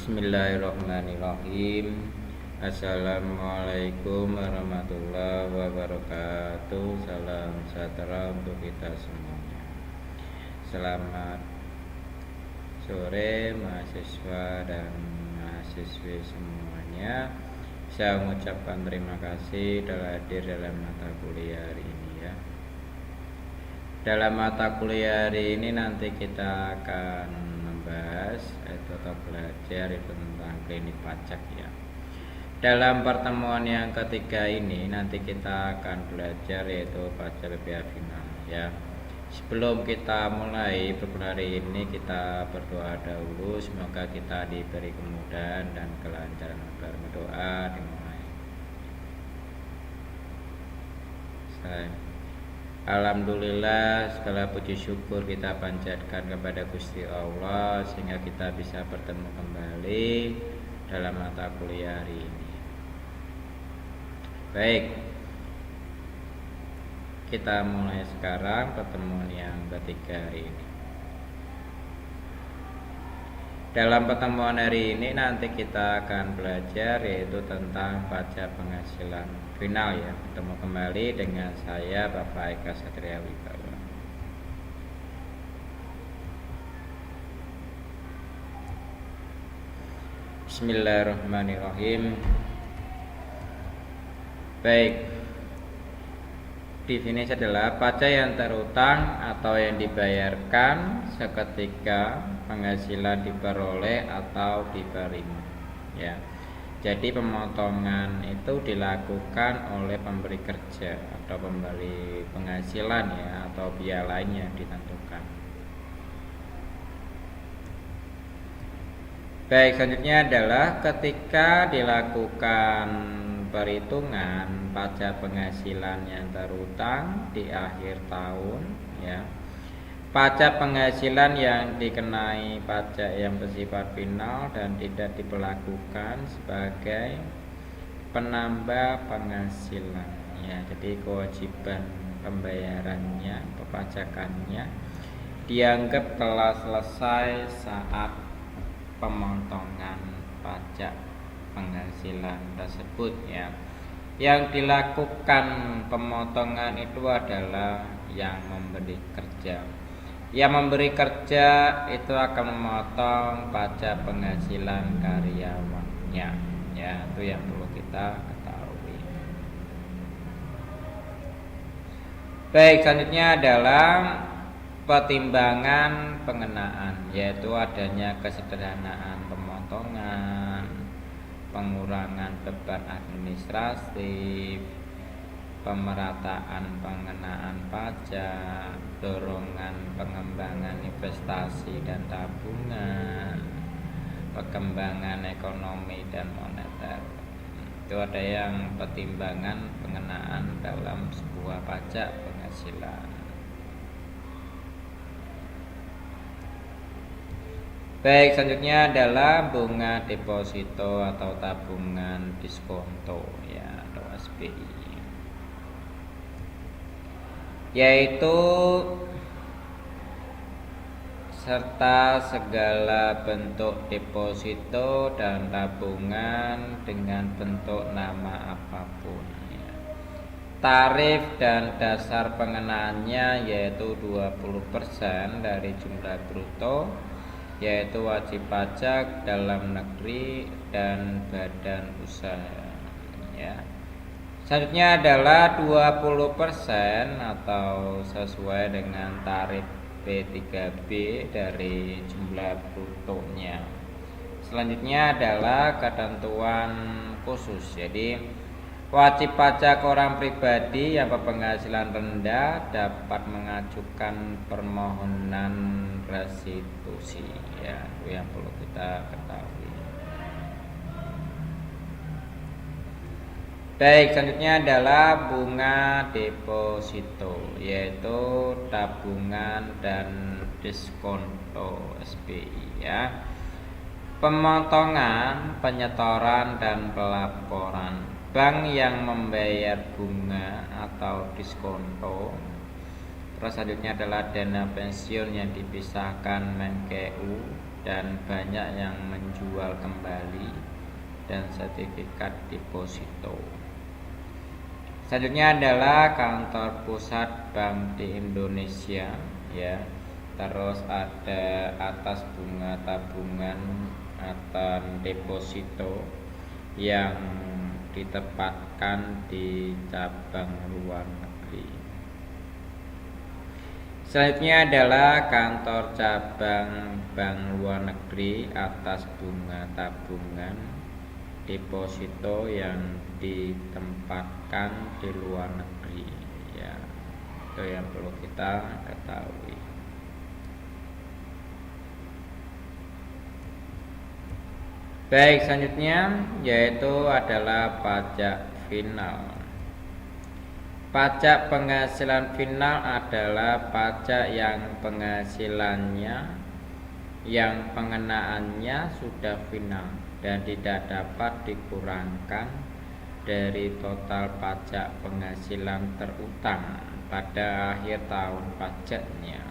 Bismillahirrahmanirrahim. Assalamualaikum warahmatullahi wabarakatuh. Salam sejahtera untuk kita semuanya. Selamat sore mahasiswa dan mahasiswi semuanya. Saya mengucapkan terima kasih telah hadir dalam mata kuliah hari ini ya. Dalam mata kuliah hari ini nanti kita akan membahas atau belajar tentang klinik pajak ya. Dalam pertemuan yang ketiga ini nanti kita akan belajar yaitu pajak PPh final ya. Sebelum kita mulai perkuliahan hari ini kita berdoa dahulu, semoga kita diberi kemudahan dan kelancaran. Berdoa dimulai. Alhamdulillah, segala puji syukur kita panjatkan kepada Gusti Allah sehingga kita bisa bertemu kembali dalam mata kuliah hari ini. Baik, kita mulai sekarang pertemuan yang ketiga hari ini. Dalam pertemuan hari ini nanti kita akan belajar yaitu tentang pajak penghasilan final ya. Bertemu kembali dengan saya Bapak Eka Satria Wibawa. Bismillahirrahmanirrahim. Baik, definisi adalah pajak yang terutang atau yang dibayarkan seketika penghasilan diperoleh atau diterima ya. Jadi pemotongan itu dilakukan oleh pemberi kerja atau pemberi penghasilan ya, atau biaya lainnya ditentukan. Baik, selanjutnya adalah ketika dilakukan perhitungan pajak penghasilan yang terutang di akhir tahun ya. Pajak penghasilan yang dikenai pajak yang bersifat final dan tidak diperlakukan sebagai penambah penghasilan ya. Jadi kewajiban pembayarannya, perpajakannya dianggap telah selesai saat pemotongan pajak penghasilan tersebut ya. Yang dilakukan pemotongan itu adalah yang memberi kerja. Yang memberi kerja itu akan memotong pajak penghasilan karyawannya ya, itu yang perlu kita ketahui. Baik, selanjutnya adalah pertimbangan pengenaan, yaitu adanya kesederhanaan pemotongan, pengurangan beban administratif, pemerataan pengenaan pajak, dorongan pengembangan investasi dan tabungan, perkembangan ekonomi dan moneter. Itu ada yang pertimbangan pengenaan dalam sebuah pajak penghasilan. Baik, selanjutnya adalah bunga deposito atau tabungan diskonto ya, atau SBI. Yaitu serta segala bentuk deposito dan tabungan dengan bentuk nama apapun ya. Tarif dan dasar pengenaannya yaitu 20% dari jumlah bruto, yaitu wajib pajak dalam negeri dan badan usaha ya. Selanjutnya adalah 20% atau sesuai dengan tarif P3B dari jumlah brutonya. Selanjutnya adalah ketentuan khusus. Jadi wajib pajak orang pribadi yang berpenghasilan rendah dapat mengajukan permohonan restitusi ya, itu yang perlu kita ketahui. Baik, selanjutnya adalah bunga deposito, yaitu tabungan dan diskonto SBI ya. Pemotongan, penyetoran dan pelaporan. Bank yang membayar bunga atau diskonto Terus selanjutnya adalah dana pensiun yang dipisahkan Menkeu dan banyak yang menjual kembali dan sertifikat deposito. Selanjutnya adalah kantor pusat Bank di Indonesia ya. Terus ada atas bunga tabungan atau deposito yang ditempatkan di cabang luar negeri. Selanjutnya adalah kantor cabang bank luar negeri atas bunga tabungan deposito yang ditempatkan di luar negeri ya. Itu yang perlu kita ketahui. Baik, selanjutnya yaitu adalah pajak final. Pajak penghasilan final adalah pajak yang penghasilannya yang pengenaannya sudah final dan tidak dapat dikurangkan dari total pajak penghasilan terutang pada akhir tahun pajaknya.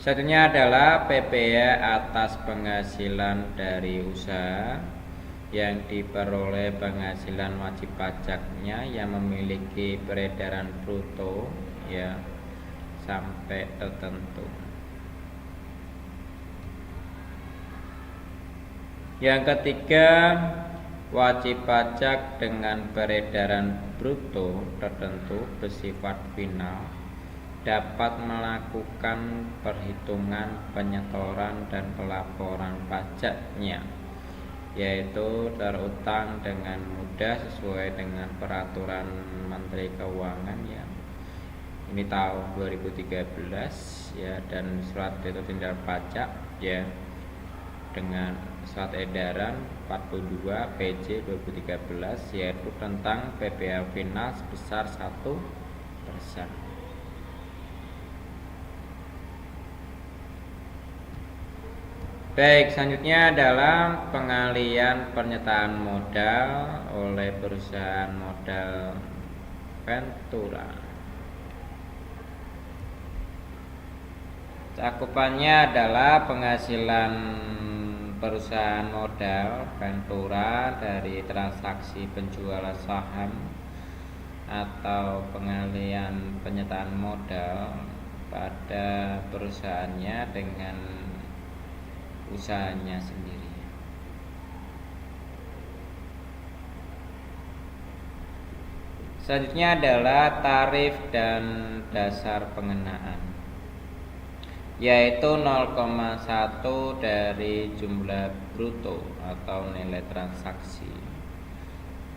Satunya adalah PPh atas penghasilan dari usaha yang diperoleh penghasilan wajib pajaknya yang memiliki peredaran bruto ya sampai tertentu. Yang ketiga, wajib pajak dengan peredaran bruto tertentu bersifat final dapat melakukan perhitungan penyetoran dan pelaporan pajaknya, yaitu terutang dengan mudah sesuai dengan peraturan Menteri Keuangan ya. Ini tahun 2013 ya, dan surat itu tindak pajak ya dengan surat edaran 42 PJ 2013 yaitu tentang PPh final sebesar 1%. Baik, selanjutnya adalah pengalian pernyataan modal oleh perusahaan modal Ventura. Cakupannya adalah penghasilan perusahaan modal Ventura dari transaksi penjualan saham atau pengalian pernyataan modal pada perusahaannya dengan usahanya sendiri. Selanjutnya adalah tarif dan dasar pengenaan, yaitu 0,1 dari jumlah bruto atau nilai transaksi.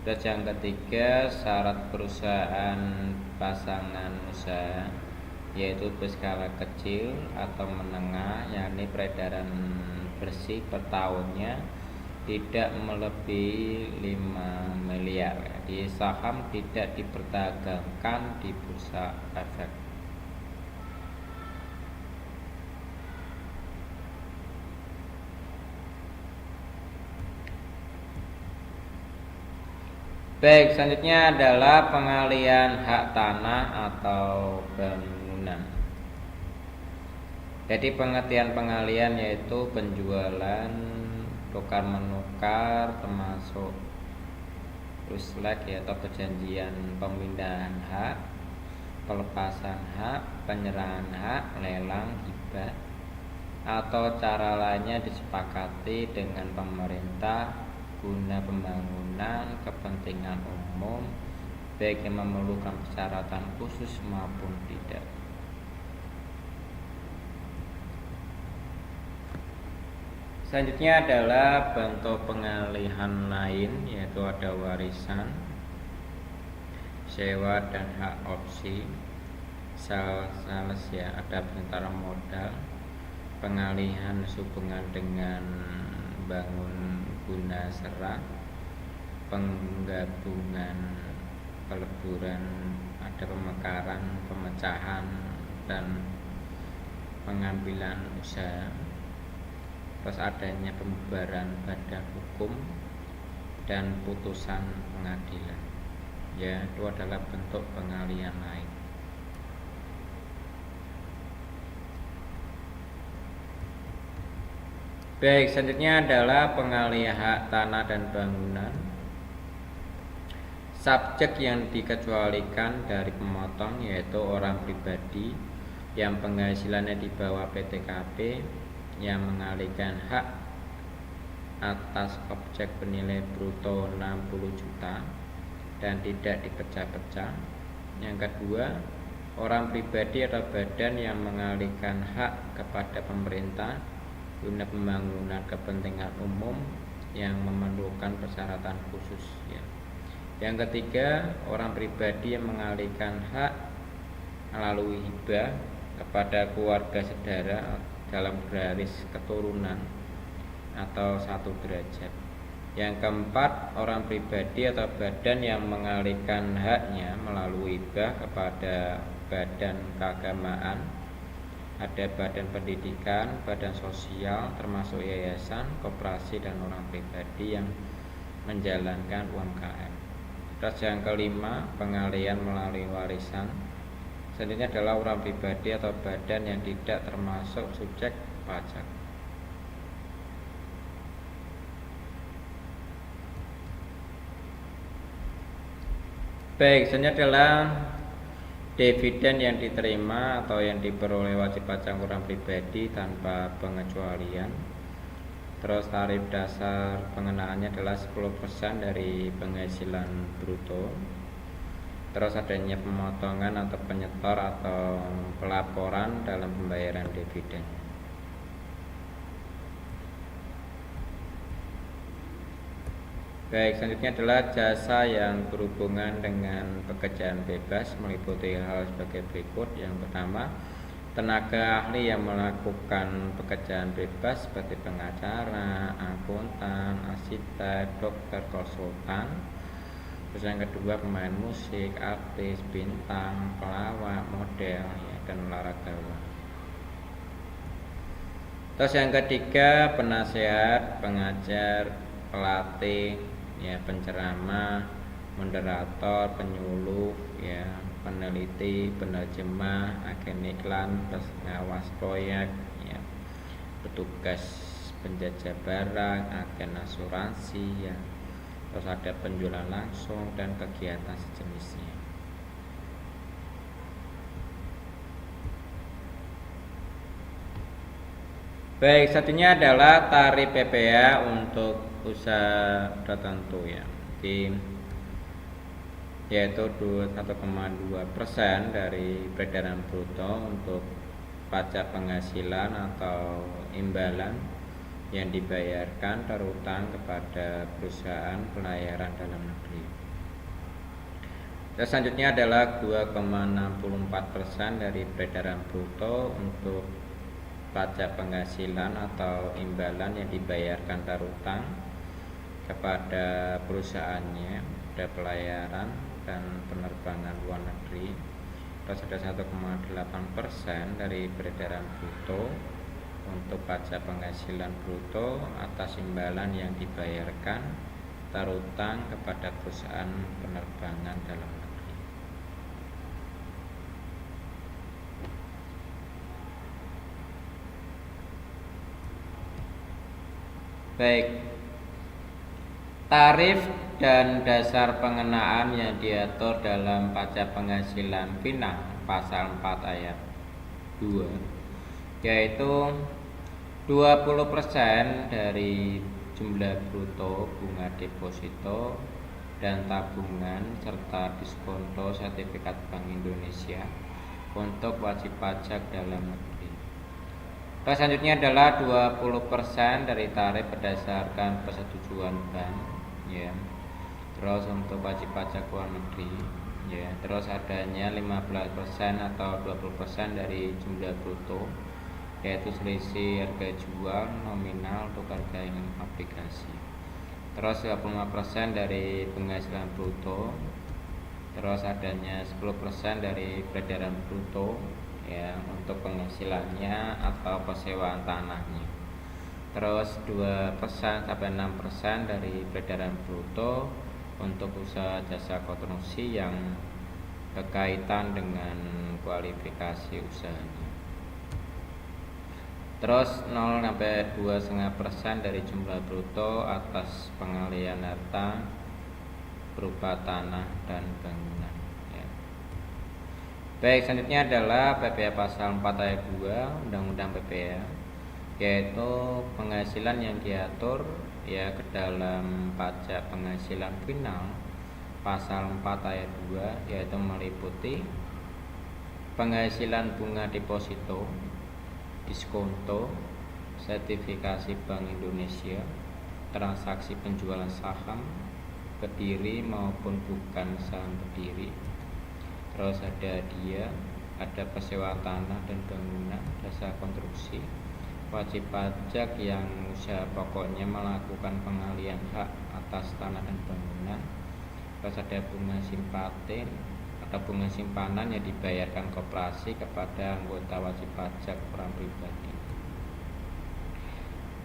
Terus yang ketiga, syarat perusahaan pasangan usaha yaitu berskala kecil atau menengah, yakni peredaran bersih per tahunnya tidak melebihi 5 miliar. Di saham tidak diperdagangkan di bursa efek. Baik, selanjutnya adalah pengalian hak tanah atau bangunan. Jadi pengertian pengalian yaitu penjualan, tukar menukar, termasuk uslek atau perjanjian pemindahan hak, pelepasan hak, penyerahan hak, lelang, hibah, atau cara lainnya disepakati dengan pemerintah guna pembangunan kepentingan umum, baik yang memerlukan persyaratan khusus maupun tidak. Selanjutnya adalah bentuk pengalihan lain, yaitu ada warisan, sewa dan hak opsi, sales ya, ada perantara modal, pengalihan hubungan dengan bangun guna serah, penggabungan, peleburan, ada pemekaran, pemecahan, dan pengambilan usaha. Terus adanya pembubaran badan hukum dan putusan pengadilan ya, itu adalah bentuk pengalihan lain. Baik, selanjutnya adalah pengalihan hak tanah dan bangunan. Subjek yang dikecualikan dari pemotong yaitu orang pribadi yang penghasilannya di bawah PTKP yang mengalihkan hak atas objek bernilai bruto 60 juta dan tidak dipecah-pecah. Yang kedua, orang pribadi atau badan yang mengalihkan hak kepada pemerintah guna pembangunan kepentingan umum yang memerlukan persyaratan khusus, ya. Yang ketiga, orang pribadi yang mengalihkan hak melalui hibah kepada keluarga saudara dalam garis keturunan atau satu derajat. Yang keempat, orang pribadi atau badan yang mengalihkan haknya melalui hibah kepada badan keagamaan, ada badan pendidikan, badan sosial, termasuk yayasan, koperasi, dan orang pribadi yang menjalankan UMKM. Terus yang kelima, pengalihan melalui warisan. Selanjutnya adalah orang pribadi atau badan yang tidak termasuk subjek pajak. Baik, selanjutnya adalah dividen yang diterima atau yang diperoleh wajib pajak orang pribadi tanpa pengecualian. Terus tarif dasar pengenaannya adalah 10% dari penghasilan bruto. Terus adanya pemotongan atau penyetor atau pelaporan dalam pembayaran dividen. Baik, selanjutnya adalah jasa yang berhubungan dengan pekerjaan bebas meliputi hal sebagai berikut. Yang pertama, tenaga ahli yang melakukan pekerjaan bebas seperti pengacara, akuntan, arsitek, dokter, konsultan. Terus yang kedua, pemain musik, artis, bintang, pelawak, model, ya, dan olahragawan. Terus yang ketiga, penasehat, pengajar, pelatih, ya, penceramah, moderator, penyuluh, ya, peneliti, penerjemah, agen iklan, pengawas proyek, ya, petugas penjajah barang, agen asuransi, ya. Terus ada penjualan langsung dan kegiatan sejenisnya. Baik, satunya adalah tarif PPh untuk usaha tertentu, ya. Jadi yaitu 1,2% dari peredaran bruto untuk pajak penghasilan atau imbalan yang dibayarkan terutang kepada perusahaan pelayaran dalam negeri. Dan selanjutnya adalah 2,64% dari peredaran bruto untuk pajak penghasilan atau imbalan yang dibayarkan terutang kepada perusahaannya pada pelayaran dan penerbangan luar negeri. Terus ada 1,8% dari peredaran bruto untuk pajak penghasilan bruto atas imbalan yang dibayarkan terutang kepada perusahaan penerbangan dalam negeri. Baik, tarif dan dasar pengenaan yang diatur dalam pajak penghasilan Pinang pasal 4 ayat 2, yaitu 20% dari jumlah bruto bunga deposito dan tabungan serta diskonto sertifikat Bank Indonesia untuk wajib pajak dalam negeri. Terus selanjutnya adalah 20% dari tarif berdasarkan persetujuan bank, ya. Terus untuk wajib pajak luar negeri, ya. Terus adanya 15% atau 20% dari jumlah bruto, yaitu selisih harga jual nominal untuk harga yang aplikasi. Terus 25% dari penghasilan bruto. Terus adanya 10% dari peredaran bruto, ya, untuk penghasilannya atau persewaan tanahnya. Terus 2% sampai 6% dari peredaran bruto untuk usaha jasa konstruksi yang berkaitan dengan kualifikasi usahanya. Terus 0 sampai 2,5% dari jumlah bruto atas pengalihan harta berupa tanah dan bangunan ya. Baik, selanjutnya adalah PPh pasal 4 ayat 2 Undang-Undang PPh, yaitu penghasilan yang diatur ya ke dalam pajak penghasilan final pasal 4 ayat 2, yaitu meliputi penghasilan bunga deposito, diskonto, sertifikasi Bank Indonesia, transaksi penjualan saham berdiri maupun bukan saham berdiri. Terus ada hadiah, ada persewaan tanah dan bangunan, jasa konstruksi, wajib pajak yang usaha pokoknya melakukan pengalihan hak atas tanah dan bangunan. Terus ada bunga simpatin atau bunga simpanan yang dibayarkan koperasi kepada anggota wajib pajak orang pribadi.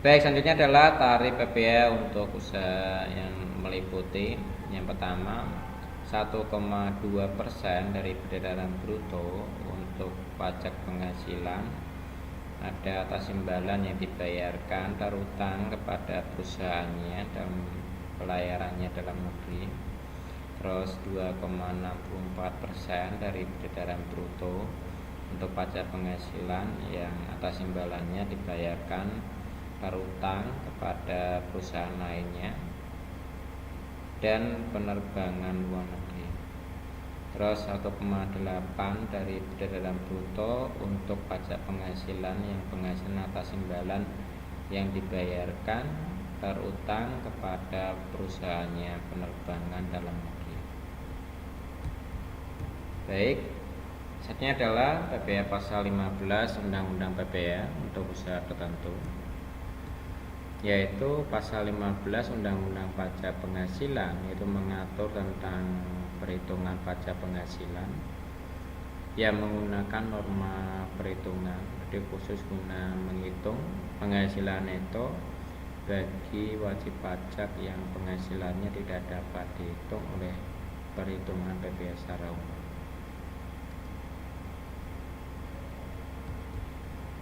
Baik, selanjutnya adalah tarif PPh untuk usaha yang meliputi yang pertama 1,2% dari peredaran bruto untuk pajak penghasilan, ada atas imbalan yang dibayarkan terutang kepada perusahaannya dalam pelayarannya dalam negeri. Terus 2,64% dari peredaran bruto untuk pajak penghasilan yang atas imbalannya dibayarkan terutang kepada perusahaan lainnya dan penerbangan luar negeri. Terus 1,8 dari peredaran bruto untuk pajak penghasilan yang penghasilan atas imbalan yang dibayarkan terutang kepada perusahaannya penerbangan dalam negeri. Baik, selanjutnya adalah PPh pasal 15 Undang-Undang PPh untuk usaha tertentu, yaitu pasal 15 Undang-Undang Pajak Penghasilan, yaitu mengatur tentang perhitungan pajak penghasilan yang menggunakan norma perhitungan jadi khusus guna menghitung penghasilan neto bagi wajib pajak yang penghasilannya tidak dapat dihitung oleh perhitungan PPh secara umum.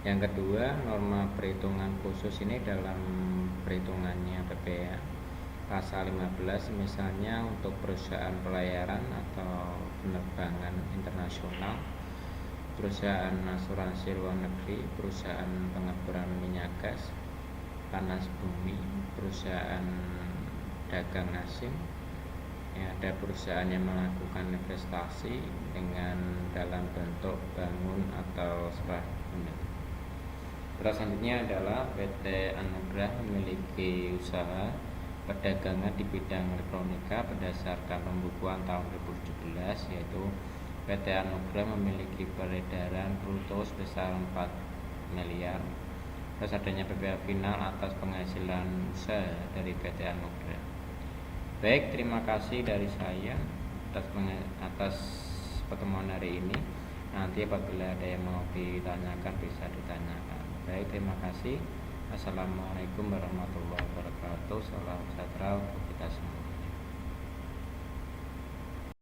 Yang kedua, norma perhitungan khusus ini dalam perhitungannya PPh pasal 15 misalnya untuk perusahaan pelayaran atau penerbangan internasional, perusahaan asuransi luar negeri, perusahaan pengeboran minyak gas, panas bumi, perusahaan dagang asing, ya, ada perusahaan yang melakukan investasi dengan dalam bentuk bangun atau serah guna. Terus selanjutnya adalah PT Anugrah memiliki usaha perdagangan di bidang elektronika berdasarkan pembukuan tahun 2017, yaitu PT Anugrah memiliki peredaran bruto sebesar 4 miliar. Terus adanya PPh final atas penghasilan usaha dari PT Anugrah. Baik, terima kasih dari saya atas pertemuan hari ini. Nanti apabila ada yang mau ditanyakan bisa ditanyakan. Baik, terima kasih. Assalamualaikum warahmatullahi wabarakatuh. Salam sejahtera untuk kita semua.